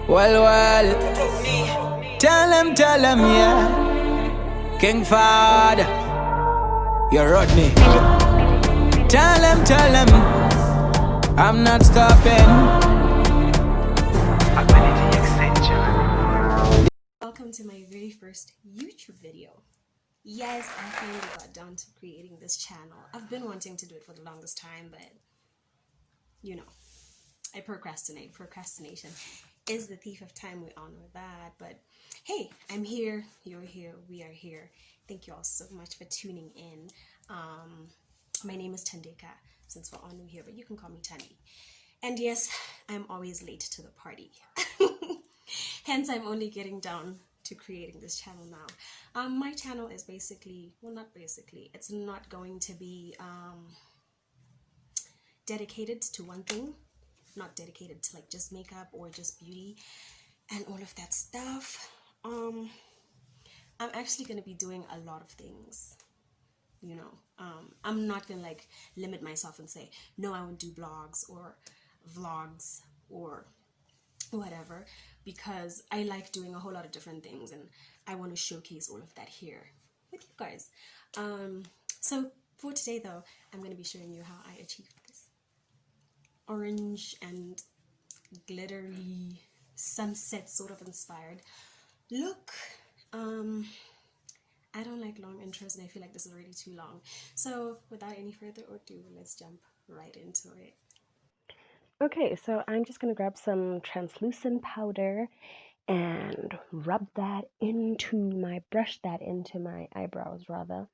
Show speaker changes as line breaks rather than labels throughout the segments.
Well, tell them, yeah. King Father, you Rodney. Tell them, I'm not stopping.
Welcome to my very first YouTube video. Yes, I finally got down to creating this channel. I've been wanting to do it for the longest time, but you know, I procrastinate. Procrastination is the thief of time. We all know that. But hey, I'm here. You're here. We are here. Thank you all so much for tuning in. My name is Tandika, since we're all new here, but you can call me Tandy. And yes, I'm always late to the party. Hence, I'm only getting down to creating this channel now. My channel is basically, well, not basically, it's not going to be dedicated to one thing. Not dedicated to like just makeup or just beauty and all of that stuff. I'm actually going to be doing a lot of things, you know. I'm not going to like limit myself and say, no, I won't do blogs or vlogs or whatever, because I like doing a whole lot of different things and I want to showcase all of that here with you guys. So for today though, I'm going to be showing you how I achieved this orange and glittery sunset sort of inspired look. I don't like long intros and I feel like this is already too long. So without any further ado, let's jump right into it.
Okay, so I'm just going to grab some translucent powder and rub that brush that into my eyebrows rather,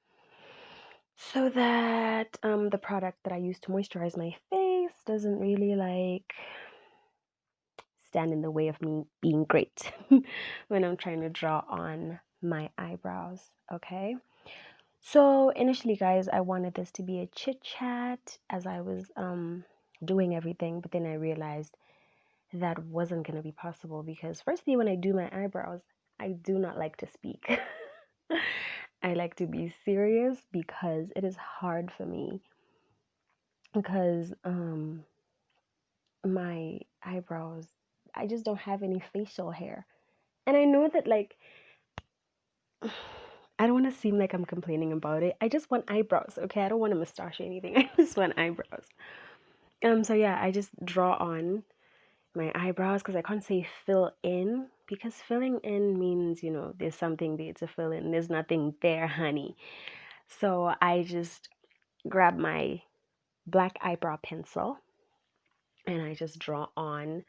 so that the product that I use to moisturize my face doesn't really like stand in the way of me being great when I'm trying to draw on my eyebrows, okay? So initially, guys, I wanted this to be a chit chat as I was doing everything, but then I realized that wasn't going to be possible because firstly, when I do my eyebrows, I do not like to speak. I like to be serious because it is hard for me because my eyebrows, I just don't have any facial hair. And I know that, like, I don't want to seem like I'm complaining about it. I just want eyebrows, okay? I don't want a mustache or anything. I just want eyebrows. So yeah, I just draw on my eyebrows because I can't say fill in, because filling in means, you know, there's something there to fill in. There's nothing there, honey. So I just grab my black eyebrow pencil and I just draw on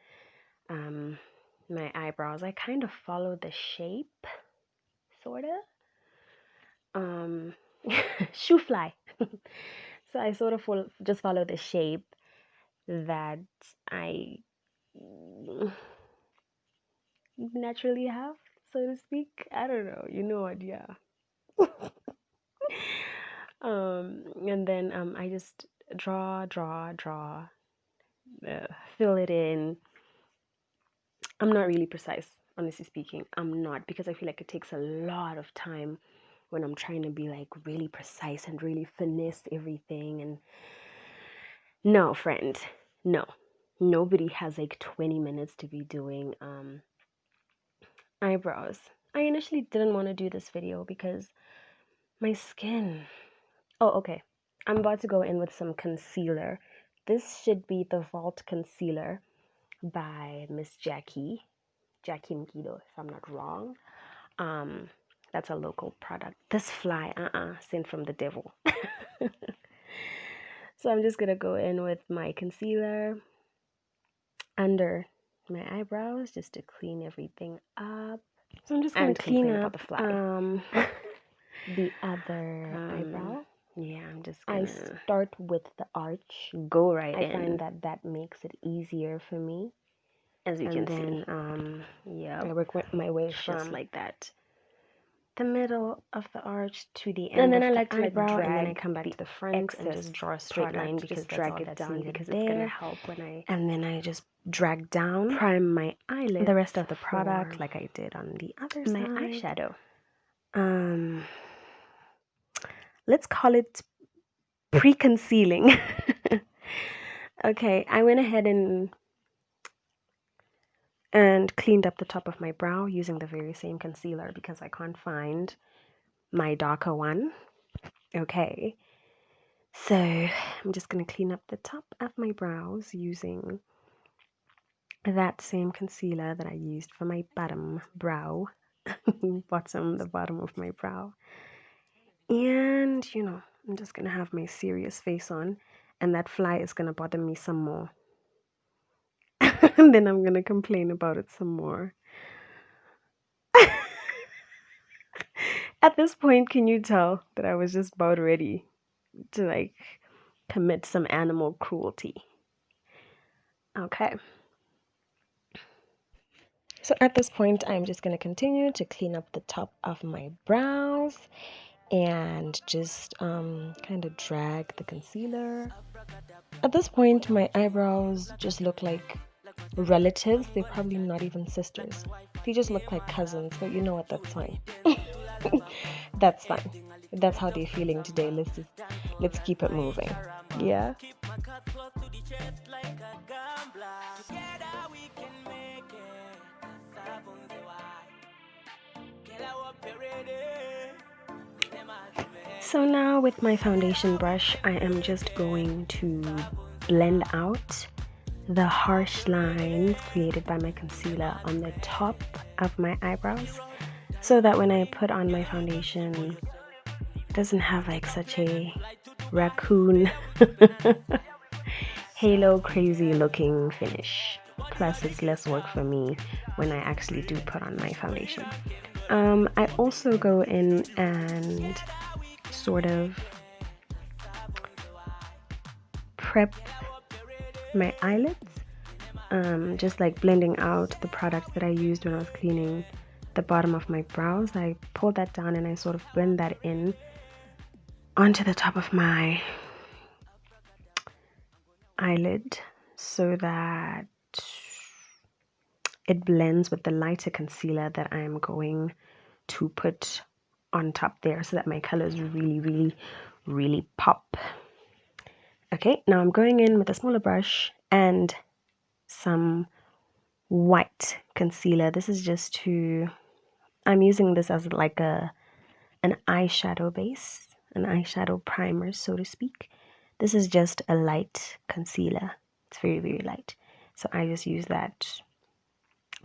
my eyebrows. I kind of follow the shape, sort of. Shoe fly. So I sort of just follow the shape that I naturally have, so to speak. I don't know. You know what? Yeah. And then I just draw, fill it in. I'm not really precise, honestly speaking. I'm not, because I feel like it takes a lot of time when I'm trying to be like really precise and really finesse everything. And no, friend, no. Nobody has like 20 minutes to be doing eyebrows. I initially didn't want to do this video because my skin. Oh, okay. I'm about to go in with some concealer. This should be the Vault Concealer by Miss Jackie Mgido, if I'm not wrong. That's a local product. This fly, sent from the devil. So I'm just gonna go in with my concealer under my eyebrows just to clean everything up. So I'm just gonna clean up
the fly.
the other eyebrow.
Yeah, I'm just
I
gonna
start with the arch.
go right in.
I find that makes it easier for me.
As you
And
can
then,
yeah,
I work my way
just
from
like that.
the middle of the arch to the end.
And then
of
I
the
like to like
eyebrow,
drag
and then I come back to the front and just draw a straight line because that's all that's needed
because
there.
it's gonna help when I
And then I just drag down,
prime my eyelids.
the rest of the product like I did on the other
my
side.
eyeshadow.
Let's call it pre-concealing. Okay, I went ahead and and cleaned up the top of my brow using the very same concealer because I can't find my darker one. Okay, so I'm just going to clean up the top of my brows using that same concealer that I used for my bottom brow, the bottom of my brow. And, you know, I'm just going to have my serious face on, and that fly is going to bother me some more. And then I'm going to complain about it some more. At this point, can you tell that I was just about ready to like commit some animal cruelty? Okay. So at this point, I'm just going to continue to clean up the top of my brows and just kind of drag the concealer. At this point, my eyebrows just look like relatives. They're probably not even sisters. They just look like cousins, but you know what? That's fine. That's fine. If that's how they're feeling today, let's keep it moving. Yeah. So now with my foundation brush, I am just going to blend out the harsh lines created by my concealer on the top of my eyebrows, so that when I put on my foundation, it doesn't have like such a raccoon halo crazy looking finish. Plus it's less work for me when I actually do put on my foundation. I also go in and sort of prep my eyelids, just like blending out the product that I used when I was cleaning the bottom of my brows. I pull that down and I sort of blend that in onto the top of my eyelid so that it blends with the lighter concealer that I'm going to put on top there, so that my colors really pop. Okay, now I'm going in with a smaller brush and some white concealer. This is just to, I'm using this as like an eyeshadow base, an eyeshadow primer, so to speak. This is just a light concealer. It's very light. So I just use that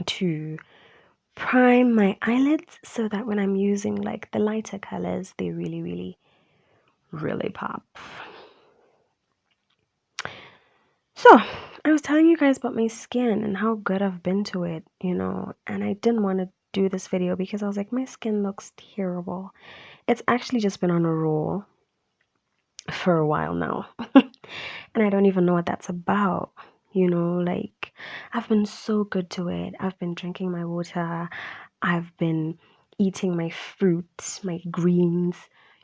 to prime my eyelids so that when I'm using like the lighter colors, they really pop. So I was telling you guys about my skin and how good I've been to it, you know, and I didn't want to do this video because I was like, my skin looks terrible. It's actually just been on a roll for a while now. And I don't even know what that's about. You know, like I've been so good to it. I've been drinking my water. I've been eating my fruits, my greens.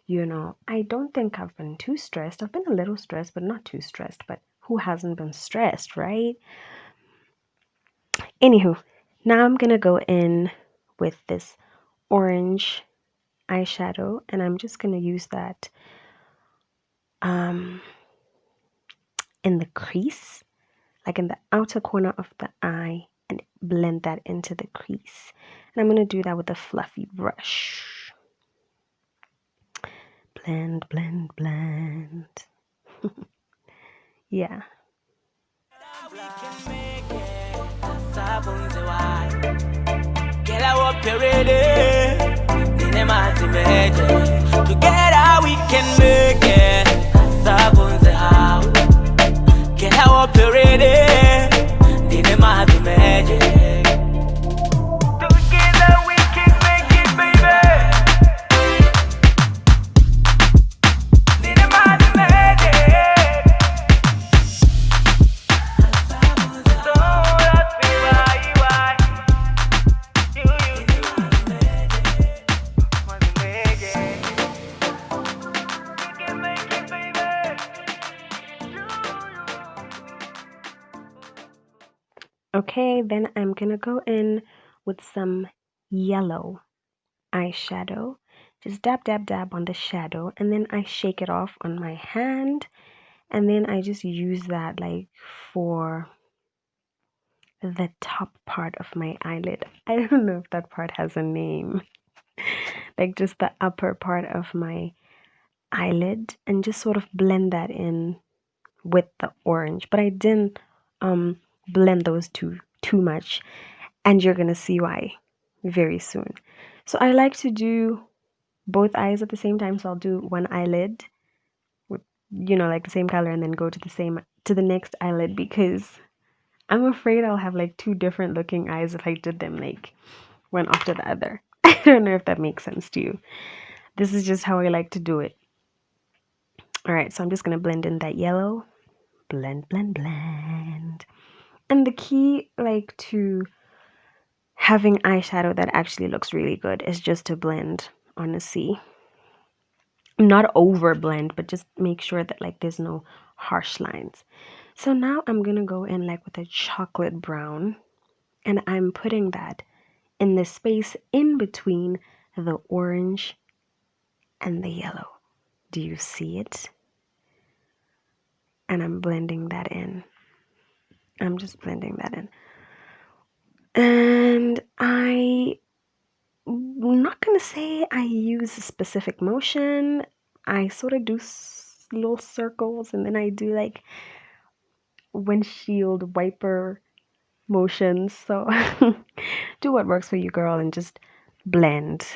You know, I don't think I've been too stressed. I've been a little stressed, but not too stressed. But who hasn't been stressed, right? Anywho, now I'm gonna go in with this orange eyeshadow, and I'm just gonna use that in the crease, like in the outer corner of the eye, and blend that into the crease. And I'm going to do that with a fluffy brush. Blend. Yeah. Together we can make it. Get how operated, didn't matter magic. Together we can make it, baby. Didn't matter magic. So that's me why you must make it. We can make it, baby. Okay, then I'm gonna go in with some yellow eyeshadow. Just dab on the shadow, and then I shake it off on my hand, and then I just use that like for the top part of my eyelid. I don't know if that part has a name. Like just the upper part of my eyelid, and just sort of blend that in with the orange. But I didn't blend those two too much, and you're gonna see why very soon. So I like to do both eyes at the same time. So I'll do one eyelid with, like the same color, and then go to the next eyelid, because I'm afraid I'll have like two different looking eyes if I did them like one after the other. I don't know if that makes sense to you. This is just how I like to do it. All right, so I'm just gonna blend in that yellow. Blend, blend, blend. And the key, like, to having eyeshadow that actually looks really good is just to blend on a C. Not over blend, but just make sure that like there's no harsh lines. So now I'm gonna go in like with a chocolate brown, and I'm putting that in the space in between the orange and the yellow. Do you see it? And I'm blending that in. I'm just blending that in. And I'm not going to say I use a specific motion. I sort of do little circles, and then I do like windshield wiper motions. So do what works for you, girl, and just blend.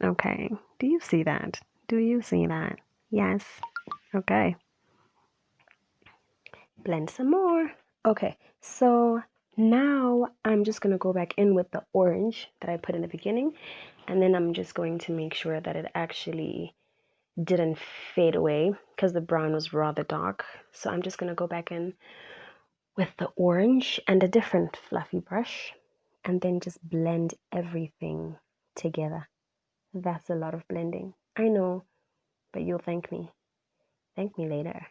Okay. Do you see that? Do you see that? Yes. Okay. Blend some more. Okay. So now I'm just going to go back in with the orange that I put in the beginning, and then I'm just going to make sure that it actually didn't fade away because the brown was rather dark. So I'm just going to go back in with the orange and a different fluffy brush, and then just blend everything together. That's a lot of blending. I know, but you'll thank me. Thank me later.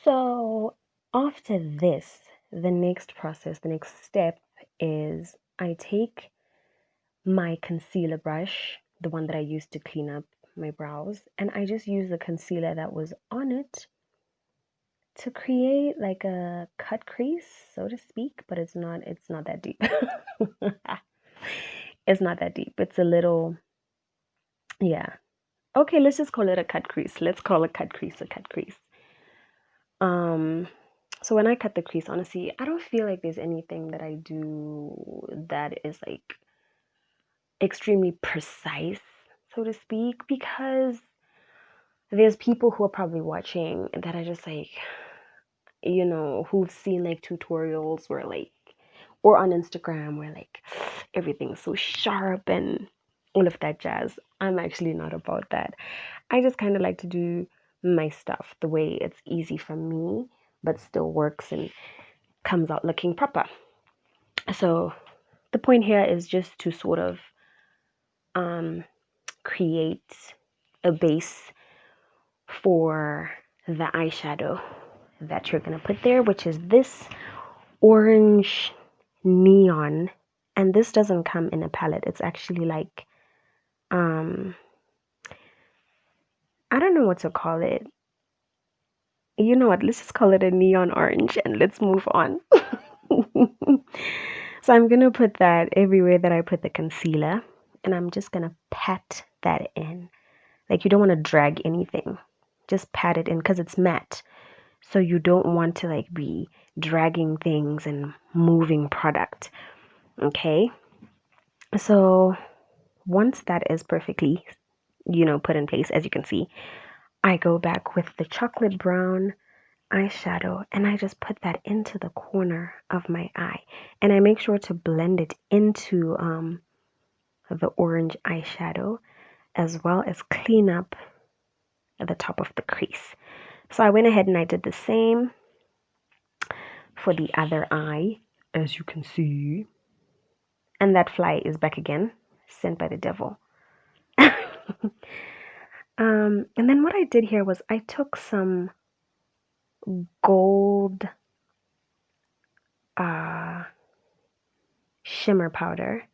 So after this, the next process, the next step is I take my concealer brush, the one that I used to clean up my brows, and I just use the concealer that was on it to create like a cut crease, so to speak, but it's not that deep. It's not that deep. It's a little, yeah. Okay, let's just call it a cut crease. Let's call a cut crease a cut crease. So when I cut the crease, honestly, I don't feel like there's anything that I do that is like extremely precise, so to speak, because there's people who are probably watching that are just like, who've seen like tutorials where like, or on Instagram where like everything's so sharp and all of that jazz. I'm actually not about that. I just kind of like to do my stuff the way it's easy for me, but still works and comes out looking proper. So the point here is just to sort of create a base for the eyeshadow that you're going to put there, which is this orange neon. And this doesn't come in a palette. It's actually like, I don't know what to call it. You know what? Let's just call it a neon orange and let's move on. So I'm going to put that everywhere that I put the concealer, and I'm just going to pat that in. Like, you don't want to drag anything. Just pat it in because it's matte. So you don't want to like be dragging things and moving product. Okay? So once that is perfectly, put in place, as you can see, I go back with the chocolate brown eyeshadow, and I just put that into the corner of my eye, and I make sure to blend it into the orange eyeshadow, as well as clean up at the top of the crease. So I went ahead and I did the same for the other eye, as you can see, and that fly is back again, sent by the devil. And then what I did here was I took some gold shimmer powder,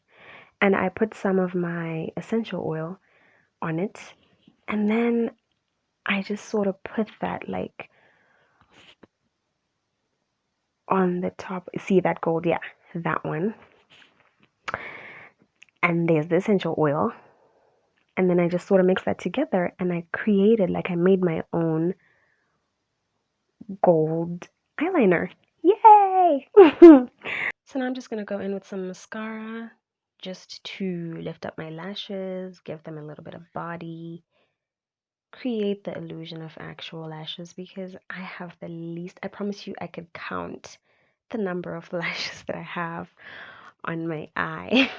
and I put some of my essential oil on it, and then I just sort of put that like on the top. See that gold? Yeah, that one. And there's the essential oil. And then I just sort of mixed that together and I created, like I made my own gold eyeliner. Yay! So now I'm just going to go in with some mascara just to lift up my lashes, give them a little bit of body, create the illusion of actual lashes because I have the least. I promise you I could count the number of lashes that I have on my eye.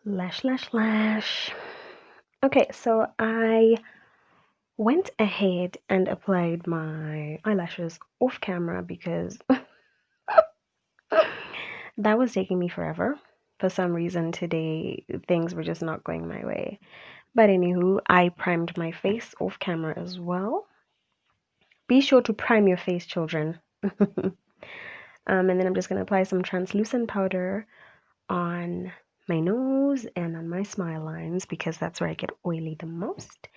Lash, lash, lash. Okay, so I went ahead and applied my eyelashes off camera because that was taking me forever. For some reason today, things were just not going my way. But anywho, I primed my face off camera as well. Be sure to prime your face, children. And then I'm just going to apply some translucent powder on my nose and on my smile lines because that's where I get oily the most.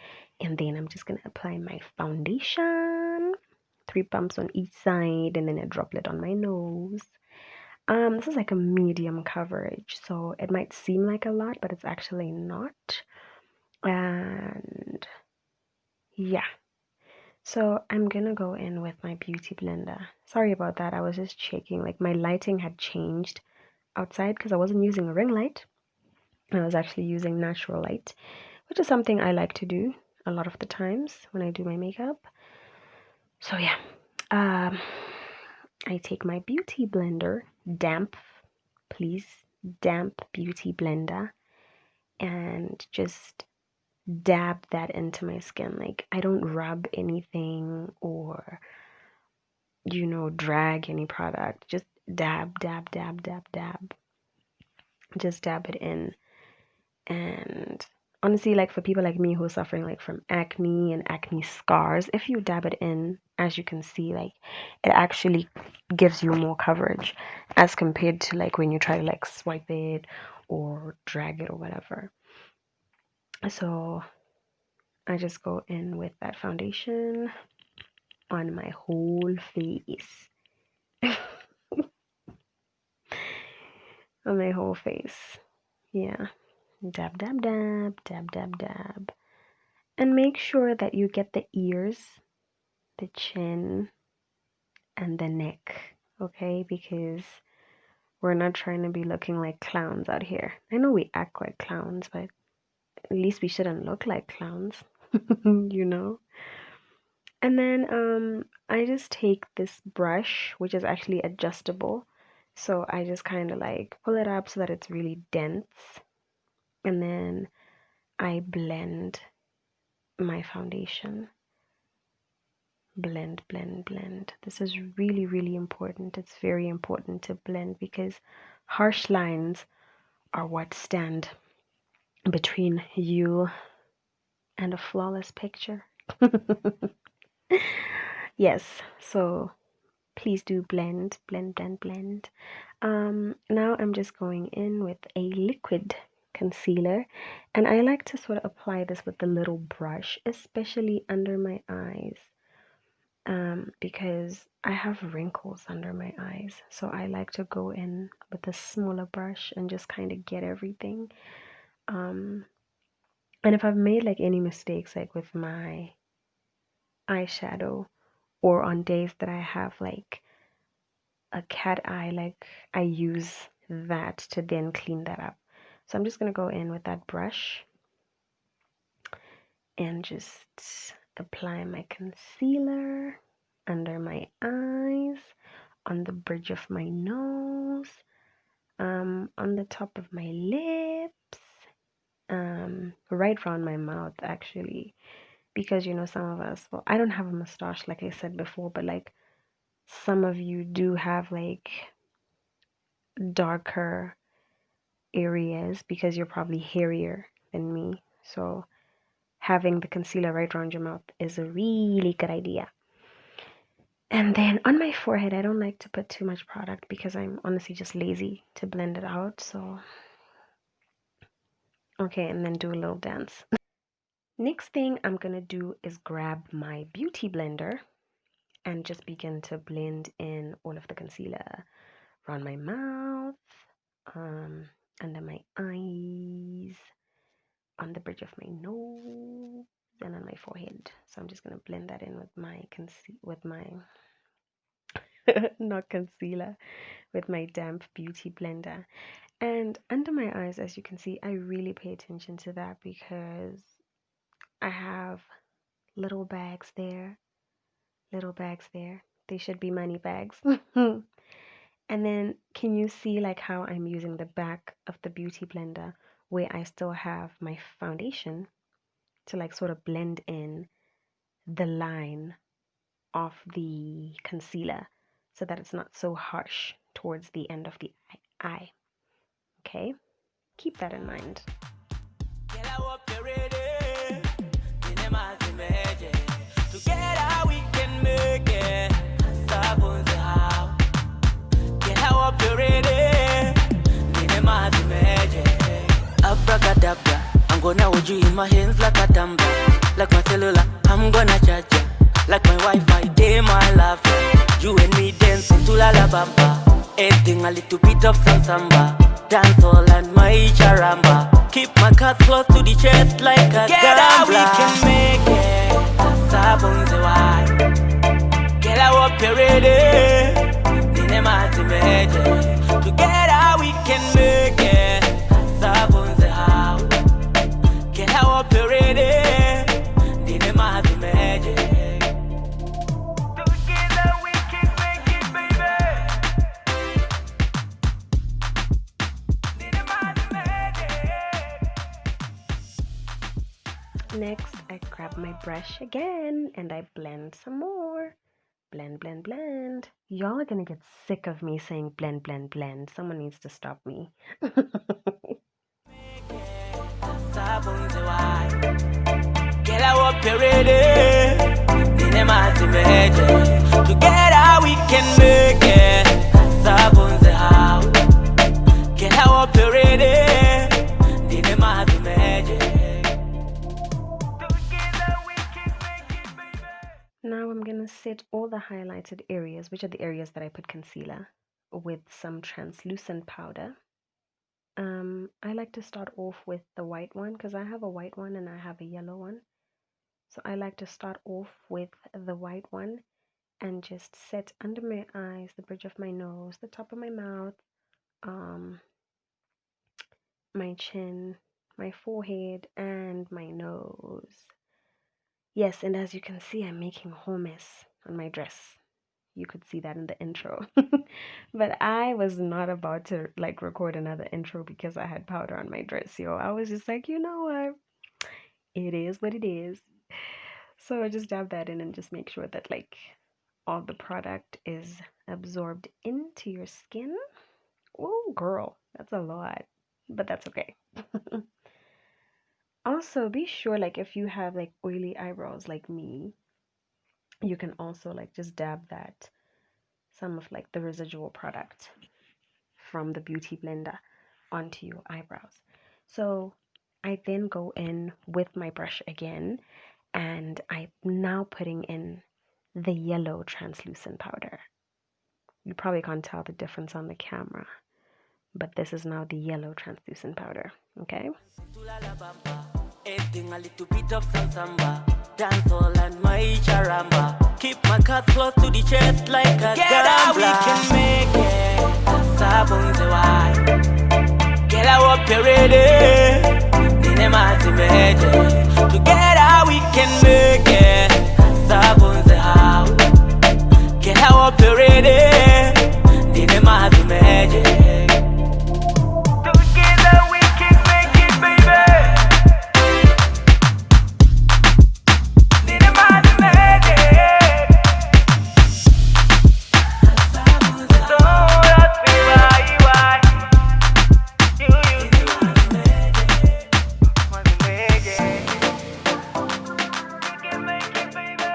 And then I'm just going to apply my foundation. 3 pumps on each side and then a droplet on my nose. This is like a medium coverage, so it might seem like a lot, but it's actually not. And yeah, so I'm gonna go in with my beauty blender. Sorry about that, I was just checking, like my lighting had changed outside because I wasn't using a ring light. I was actually using natural light, which is something I like to do a lot of the times when I do my makeup. So yeah, I take my beauty blender, damp, please, damp beauty blender, and just dab that into my skin. Like I don't rub anything or drag any product. Just dab, dab, dab, dab, dab. Just dab it in. And honestly, like for people like me who are suffering like from acne and acne scars, if you dab it in, as you can see, like it actually gives you more coverage as compared to like when you try to like swipe it or drag it or whatever. So I just go in with that foundation on my whole face. On my whole face. Yeah. Dab, dab, dab, dab, dab, dab. And make sure that you get the ears, the chin, and the neck, okay? Because we're not trying to be looking like clowns out here. I know we act like clowns, but at least we shouldn't look like clowns, you know? And then I just take this brush, which is actually adjustable. So I just kind of like pull it up so that it's really dense. And then I blend my foundation. Blend, blend, blend. This is really, really important. It's very important to blend because harsh lines are what stand between you and a flawless picture. Yes, so please do blend, blend, blend, blend. Now I'm just going in with a liquid concealer, and I like to sort of apply this with a little brush, especially under my eyes, because I have wrinkles under my eyes, so I like to go in with a smaller brush and just kind of get everything. And if I've made like any mistakes, like with my eyeshadow, or on days that I have like a cat eye, like I use that to then clean that up. So I'm just going to go in with that brush and just apply my concealer under my eyes, on the bridge of my nose, on the top of my lips, right around my mouth actually, because some of us, well, I don't have a mustache like I said before, but like some of you do have like darker areas because you're probably hairier than me. So having the concealer right around your mouth is a really good idea. And then on my forehead, I don't like to put too much product because I'm honestly just lazy to blend it out. So, okay, and then do a little dance. Next thing I'm gonna do is grab my beauty blender and just begin to blend in all of the concealer around my mouth, under my eyes, on the bridge of my nose, and on my forehead. So I'm just gonna blend that in with my not concealer, with my damp beauty blender. And under my eyes, as you can see, I really pay attention to that because I have little bags there, they should be money bags. And then can you see like how I'm using the back of the beauty blender where I still have my foundation to like sort of blend in the line of the concealer so that it's not so harsh towards the end of the eye. Okay, keep that in mind.
Together we can make it. Abracadabra, I'm gonna hold you in my hands like a tumbler. Like my cellular, I'm gonna charge ya. Like my Wi-Fi, day my love. You and me dancing to la la bamba. Adding a little bit of some samba. Dance all and my charamba. Keep my cards close to the chest like a gambler. We can make it. Sabonze why? Get out of ready. Dinemazi meje. Together we can make it. Sabonze how? Get out of ready. Dinemazi meje. Together we can make it, baby. Dinemazi meje.
Next, I grab my brush again and I blend some more. Blend, blend, blend. Y'all are gonna get sick of me saying blend, blend, blend. Someone needs to stop me.
Together we can make it. Sabonze how? Get out ready. Dinemazi meje.
Now I'm gonna set all the highlighted areas, which are the areas that I put concealer, with some translucent powder. I like to start off with the white one because I have a white one and I have a yellow one. So I like to start off with the white one and just set under my eyes, the bridge of my nose, the top of my mouth, my chin, my forehead, and my nose. Yes, and as you can see, I'm making hummus on my dress. You could see that in the intro. But I was not about to like record another intro because I had powder on my dress, yo. I was just like, you know what? It is what it is. So I just dab that in and just make sure that like all the product is absorbed into your skin. Oh, girl, that's a lot, but that's okay. Also, be sure like if you have like oily eyebrows like me, you can also like just dab that some of like the residual product from the beauty blender onto your eyebrows. So I then go in with my brush again and I'm now putting in the yellow translucent powder. You probably can't tell the difference on the camera, but this is now the yellow translucent powder, okay?
Adding a little bit of some samba. Dance all and my charamba. Keep my cards close to the chest like a gambler. We can make it. Sabonze why? Get out ready. Dinemazi meje. Together we can make it. Sabonze how? Get out ready. Dinemazi meje. Together we can make it, baby. Dinemazi meje. Don't ask me why. You dinemazi meje. We can make it, baby.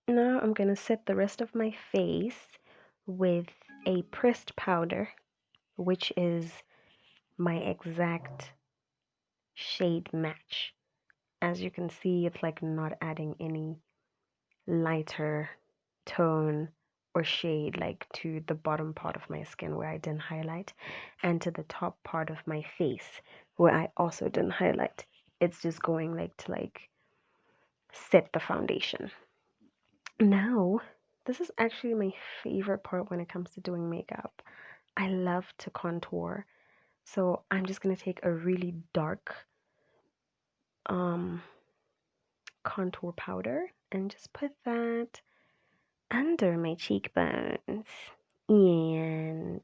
Now I'm gonna set the rest of my face with a pressed powder, which is my exact shade match. As you can see, it's like not adding any lighter tone or shade, like to the bottom part of my skin where I didn't highlight, and to the top part of my face where I also didn't highlight. It's just going like to like set the foundation. Now, this is actually my favorite part when it comes to doing makeup. I love to contour. So I'm just going to take a really dark contour powder and just put that under my cheekbones and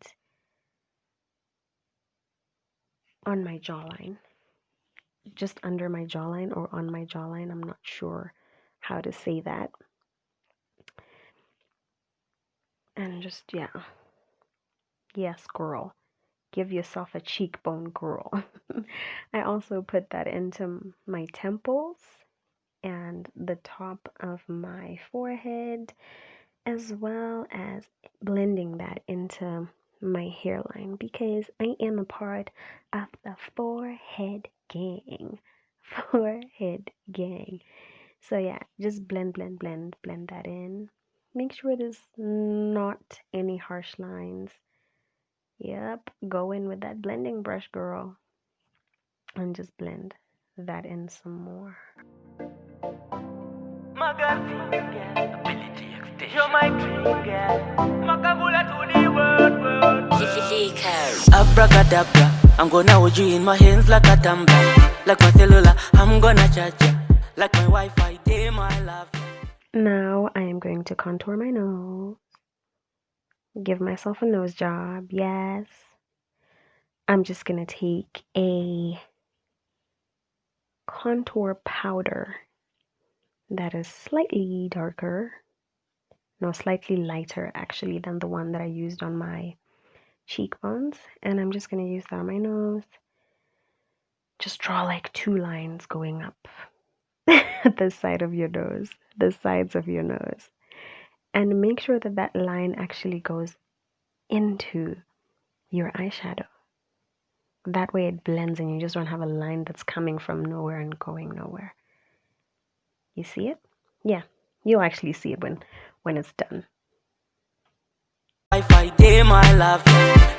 on my jawline. Just under my jawline or on my jawline. I'm not sure how to say that. And just, yeah. Yes, girl. Give yourself a cheekbone, girl. I also put that into my temples and the top of my forehead, as well as blending that into my hairline because I am a part of the forehead gang. Forehead gang. So yeah, just blend that in. Make sure there's not any harsh lines. Yep, go in with that blending brush, girl, and just blend that in some more.
Abracadabra, I'm gonna hold you in my hands like a tumbler. Like my cellular, I'm gonna charge ya. Like my Wi-Fi, day my love.
Now I am going to contour my nose. Give myself a nose job, yes. I'm just gonna take a contour powder that is slightly darker, no, slightly lighter actually than the one that I used on my cheekbones, and I'm just gonna use that on my nose. Just draw like 2 lines going up the side of your nose, the sides of your nose, and make sure that that line actually goes into your eyeshadow. That way it blends and you just don't have a line that's coming from nowhere and going nowhere. You see it? Yeah, you'll actually see it when it's done.
Wi-Fi, day my love.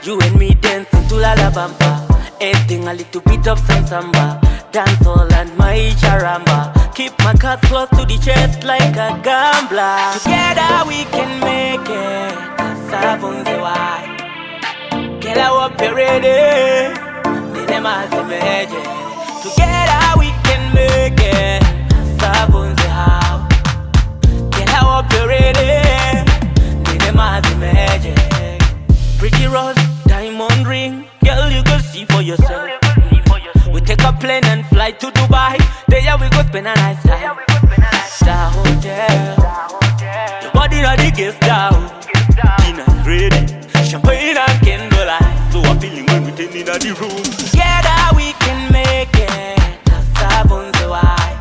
You and me dancing to la la bamba. Everything a little bit of some samba. Dance all and my charamba. Keep my cards close to the chest like a gambler. Together we can make it. Savon the why. Get out ready. Together we can make it. Savon the how. Get out ready. Magic. Pretty rose, diamond ring. Girl, you go see for yourself. We take a plane and fly to Dubai. There we go spend a nice time. Star hotel. Your body not the guest house. Dinner ready. Champagne and candlelight. So appealing when we take in the room. Together we can make it. Savon the why.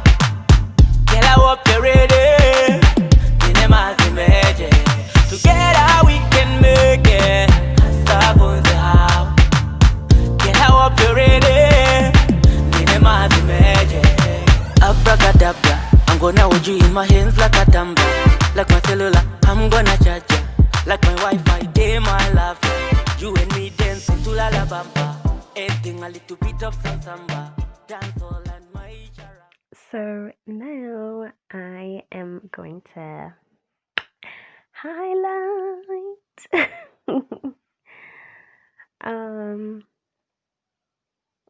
Girl, I hope you're ready. Magic. Together we can make it. Savon the how. Get how up you ready. Magic. Abracadabra, I'm gonna hold you in my hands like a tumbler. Like my cellular, I'm gonna charge ya. Like my Wi-Fi, day my love. You and me dancing to la la bamba. Everything a little bit of some samba. Dance all and my charamba.
So now I am going to highlight.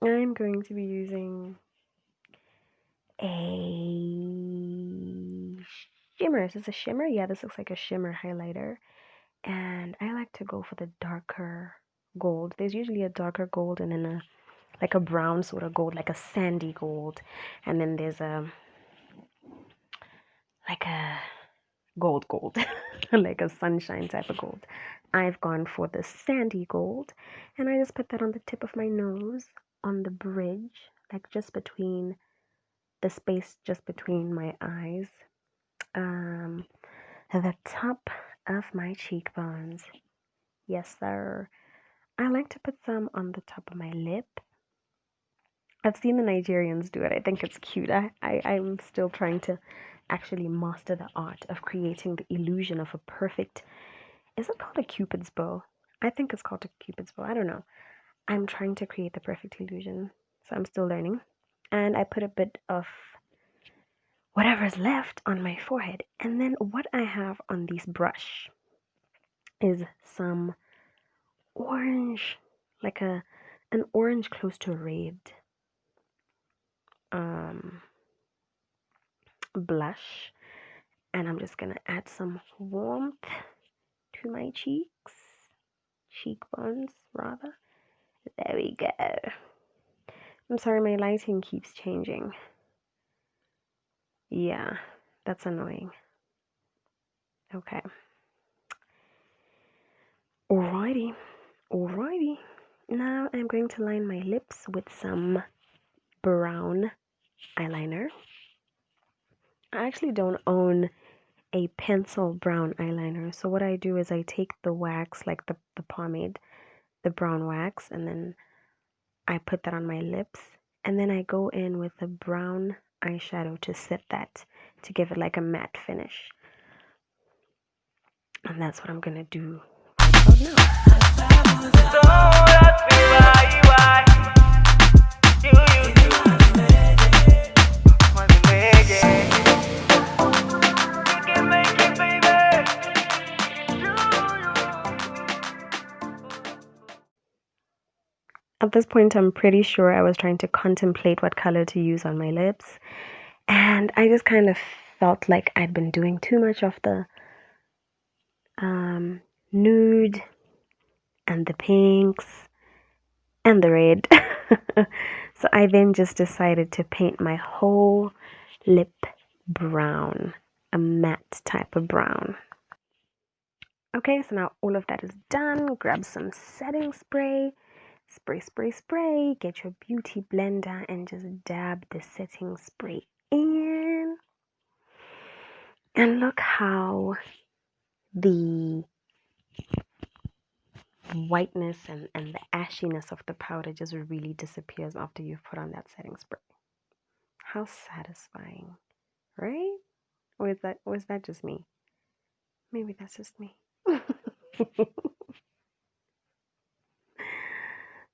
I'm going to be using a shimmer. Is this a shimmer? Yeah, this looks like a shimmer highlighter. And I like to go for the darker gold. There's usually a darker gold and then like a brown sort of gold, like a sandy gold. And then there's like a gold, like a sunshine type of gold. I've gone for the sandy gold, and I just put that on the tip of my nose, on the bridge, like just between the space just between my eyes, the top of my cheekbones. Yes, sir. I like to put some on the top of my lip. I've seen the Nigerians do it. I think it's cute. I'm still trying to actually master the art of creating the illusion of a perfect, is it called a cupid's bow? I think it's called a cupid's bow. I don't know. I'm trying to create the perfect illusion, so I'm still learning. And I put a bit of whatever's left on my forehead. And then what I have on this brush is some orange, like an orange close to red blush. And I'm just gonna add some warmth to my cheekbones rather. There we go. I'm sorry, my lighting keeps changing. Yeah, that's annoying. Okay. Alrighty. Now I'm going to line my lips with some brown eyeliner. I actually don't own a pencil brown eyeliner, so what I do is I take the wax, like the pomade, the brown wax, and then I put that on my lips, and then I go in with a brown eyeshadow to set that, to give it like a matte finish. And that's what I'm gonna do right about At this point, I'm pretty sure I was trying to contemplate what color to use on my lips, and I just kind of felt like I'd been doing too much of the nude and the pinks and the red. So I then just decided to paint my whole lip brown, a matte type of brown. Okay, so now all of that is done. Grab some setting spray. Spray. Get your beauty blender and just dab the setting spray in. And look how the whiteness and the ashiness of the powder just really disappears after you've put on that setting spray. How satisfying, right? Or is that just me? Maybe that's just me.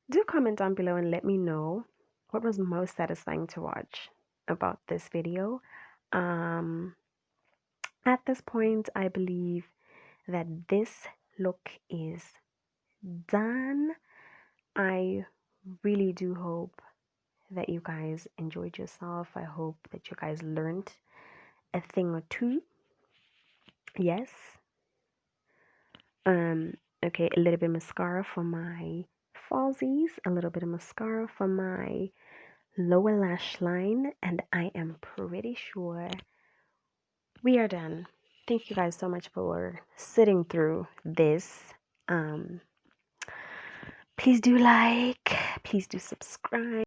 Do comment down below and let me know what was most satisfying to watch about this video. At this point, I believe that this look is done. I really do hope that you guys enjoyed yourself. I hope that you guys learned a thing or two. Yes. Okay, a little bit of mascara for my falsies, a little bit of mascara for my lower lash line, and I am pretty sure we are done. Thank you guys so much for sitting through this. Please do like, please do subscribe.